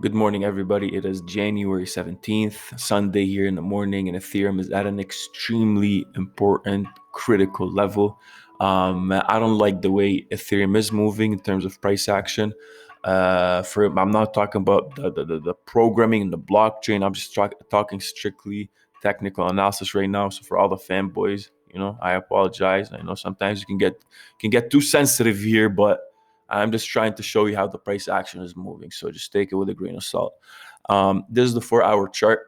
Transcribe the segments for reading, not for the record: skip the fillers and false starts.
Good morning, everybody. It is January 17th, Sunday here in the morning, and Ethereum is at an extremely important, critical level. I don't like the way Ethereum is moving in terms of price action. I'm not talking about the programming and the blockchain. I'm just talking strictly technical analysis right now. So for all the fanboys, I apologize. I know sometimes you can get too sensitive here, but I'm just trying to show you how the price action is moving. So just take it with a grain of salt. This is the 4 hour chart.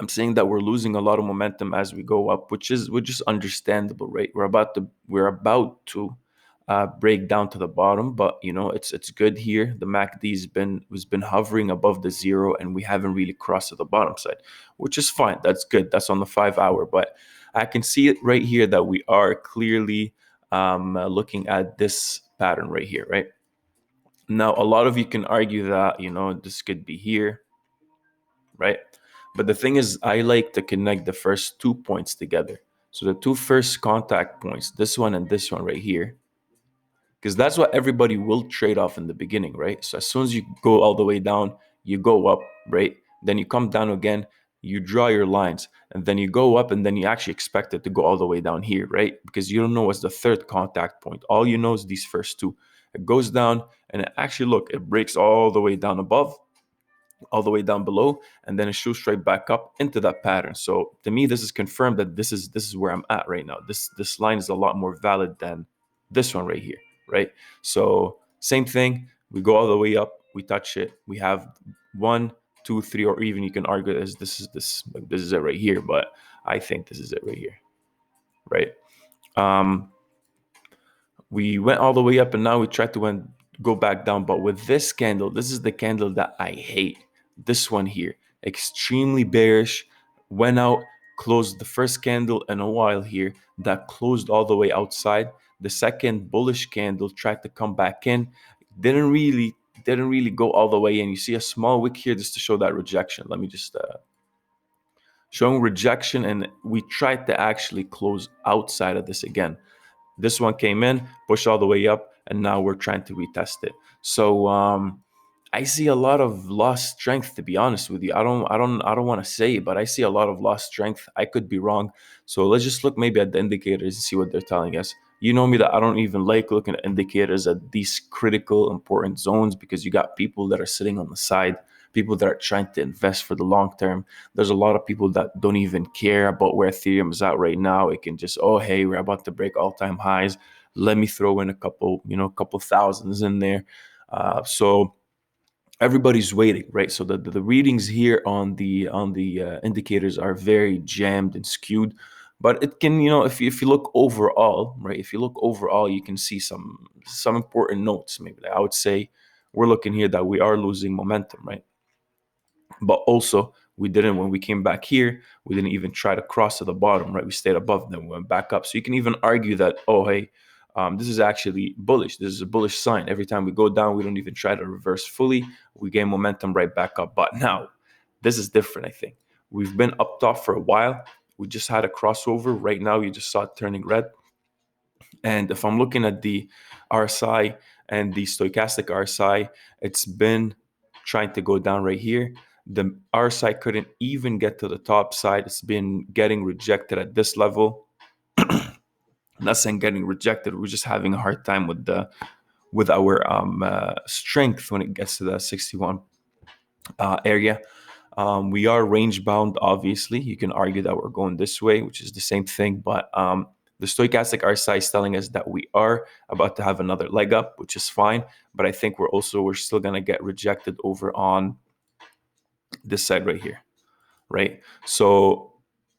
I'm saying that we're losing a lot of momentum as we go up, which is understandable, right? We're about to break down to the bottom, but it's good here. The MACD has been hovering above the zero, and we haven't really crossed to the bottom side, which is fine. That's good. That's on the 5 hour, but I can see it right here that we are clearly looking at this pattern right here, right? Now, a lot of you can argue that, this could be here, right? But the thing is, I like to connect the first 2 points together. So the two first contact points, this one and this one right here, because that's what everybody will trade off in the beginning, right? So as soon as you go all the way down, you go up, right? Then you come down again, you draw your lines, and then you go up, and then you actually expect it to go all the way down here, right? Because you don't know what's the third contact point. All you know is these first two. It goes down, and it breaks all the way down above, all the way down below, and then it shoots straight back up into that pattern. So to me, this is confirmed that this is where I'm at right now. This line is a lot more valid than this one right here, right? So same thing. We go all the way up, we touch it, we have one, two, three, or even you can argue this is it right here, but I think this is it right here, right? Um, we went all the way up, and now we tried to go back down. But with this candle, this is the candle that I hate. This one here, extremely bearish, went out, closed the first candle in a while here that closed all the way outside. The second bullish candle tried to come back in, didn't really didn't really go all the way in. You see a small wick here just to show that rejection. Let me just showing rejection, and we tried to actually close outside of this again. This one came in, pushed all the way up, and now we're trying to retest it. So I see a lot of lost strength. To be honest with you, I don't want to say, but I see a lot of lost strength. I could be wrong. So let's just look maybe at the indicators and see what they're telling us. You know me that I don't even like looking at indicators at these critical, important zones, because you got people that are sitting on the side, people that are trying to invest for the long term. There's a lot of people that don't even care about where Ethereum is at right now. It can just, oh, hey, we're about to break all-time highs. Let me throw in a couple thousands in there. So everybody's waiting, right? So the readings here on the indicators are very jammed and skewed. But it can, if you look overall, right? If you look overall, you can see some important notes. Maybe I would say we're looking here that we are losing momentum, right? But also, we didn't, when we came back here, we didn't even try to cross to the bottom, right? We stayed above, then we went back up. So you can even argue that, oh, hey, this is actually bullish. This is a bullish sign. Every time we go down, we don't even try to reverse fully. We gain momentum right back up. But now, this is different, I think. We've been up top for a while. We just had a crossover. Right now, you just saw it turning red. And if I'm looking at the RSI and the stochastic RSI, it's been trying to go down right here. The RSI couldn't even get to the top side. It's been getting rejected at this level. I'm not saying getting rejected. We're just having a hard time with our strength when it gets to the 61 area. We are range bound, obviously. You can argue that we're going this way, which is the same thing, but the stochastic RSI is telling us that we are about to have another leg up, which is fine. But I think we're still gonna get rejected over on this side right here, right? So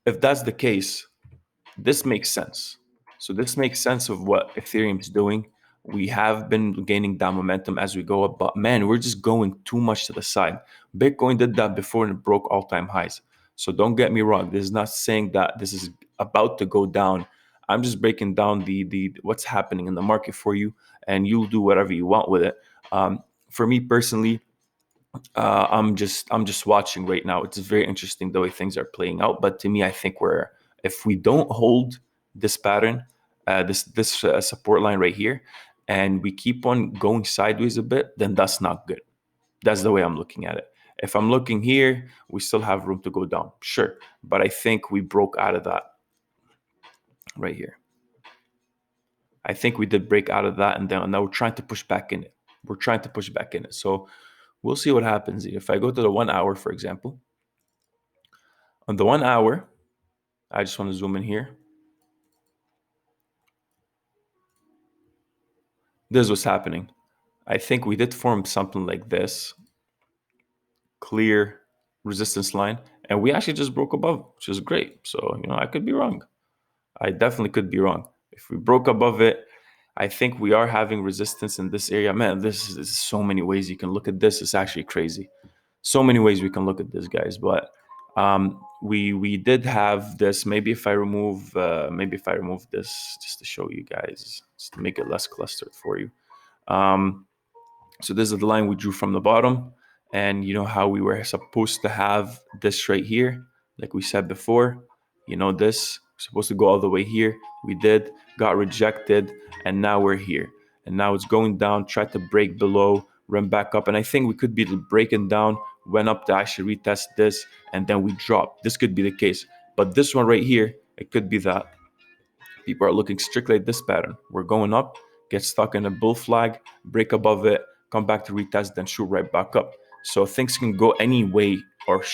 if that's the case, this makes sense. So this makes sense of what Ethereum is doing. We have been gaining that momentum as we go up, but man, we're just going too much to the side. Bitcoin did that before and it broke all-time highs. So don't get me wrong. This is not saying that this is about to go down. I'm just breaking down the what's happening in the market for you, and you'll do whatever you want with it. For me personally, I'm just watching right now. It's very interesting the way things are playing out. But to me, I think if we don't hold this pattern, this support line right here, and we keep on going sideways a bit, then that's not good. That's the way I'm looking at it. If I'm looking here, we still have room to go down, sure. But I think we broke out of that right here. I think we did break out of that, and then now we're trying to push back in it. We're trying to push back in it. So we'll see what happens. If I go to the 1 hour, for example, on the 1 hour, I just want to zoom in here. This is what's happening. I think we did form something like this, clear resistance line, and we actually just broke above, which is great. So, I could be wrong. I definitely could be wrong. If we broke above it, I think we are having resistance in this area. Man, this is so many ways you can look at this. It's actually crazy. So many ways we can look at this, guys. But we did have this. Maybe if I remove this just to show you guys, just to make it less clustered for you. So this is the line we drew from the bottom, and you know how we were supposed to have this right here, like we said before. This supposed to go all the way here. We did, got rejected, and now we're here. And now it's going down, tried to break below, run back up. And I think we could be breaking down, went up to actually retest this, and then we dropped. This could be the case. But this one right here, it could be that. People are looking strictly at this pattern. We're going up, get stuck in a bull flag, break above it, come back to retest, then shoot right back up. So things can go any way, or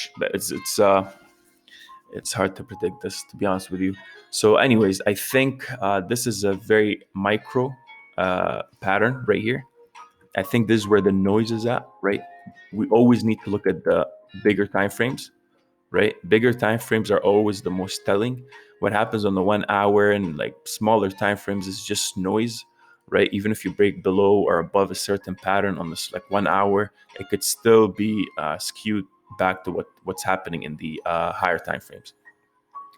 it's hard to predict this, to be honest with you. So anyways, I think this is a very micro pattern right here. I think this is where the noise is at, right? We always need to look at the bigger time frames, right? Bigger time frames are always the most telling. What happens on the 1 hour and like smaller time frames is just noise, right? Even if you break below or above a certain pattern on this like 1 hour, it could still be skewed back to what's happening in the higher time frames.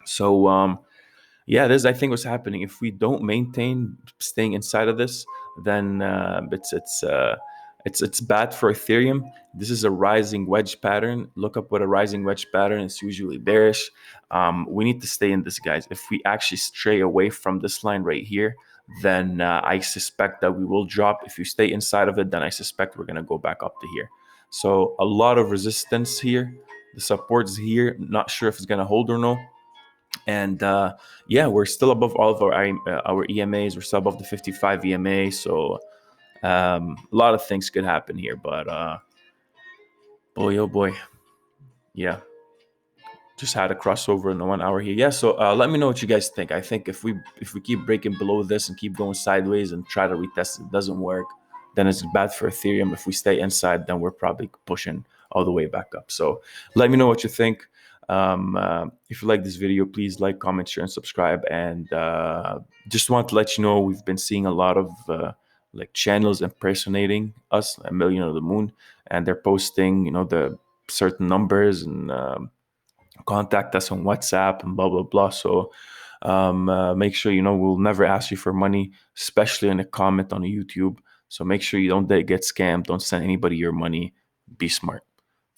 So yeah, this I think what's happening. If we don't maintain staying inside of this, then it's bad for Ethereum. This is a rising wedge pattern. Look up what a rising wedge pattern is. Usually bearish. We need to stay in this, guys. If we actually stray away from this line right here, then I suspect that we will drop. If you stay inside of it, then I suspect we're gonna go back up to here. So a lot of resistance here. The support's here. Not sure if it's gonna hold or no. And yeah, we're still above all of our EMAs. We're still above the 55 EMA. So a lot of things could happen here, but boy, oh boy, yeah. Just had a crossover in the 1 hour here. Yeah, so let me know what you guys think. I think if we keep breaking below this and keep going sideways and try to retest it doesn't work, then it's bad for Ethereum. If we stay inside, then we're probably pushing all the way back up. So let me know what you think. If you like this video, please like, comment, share, and subscribe. And just want to let you know we've been seeing a lot of like channels impersonating us, aMillionortheMoon, and they're posting the certain numbers and contact us on WhatsApp and blah blah blah. So make sure we'll never ask you for money, especially in a comment on a YouTube. So make sure you don't get scammed. Don't send anybody your money. Be smart.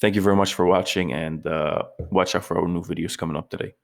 Thank you very much for watching, and watch out for our new videos coming up today.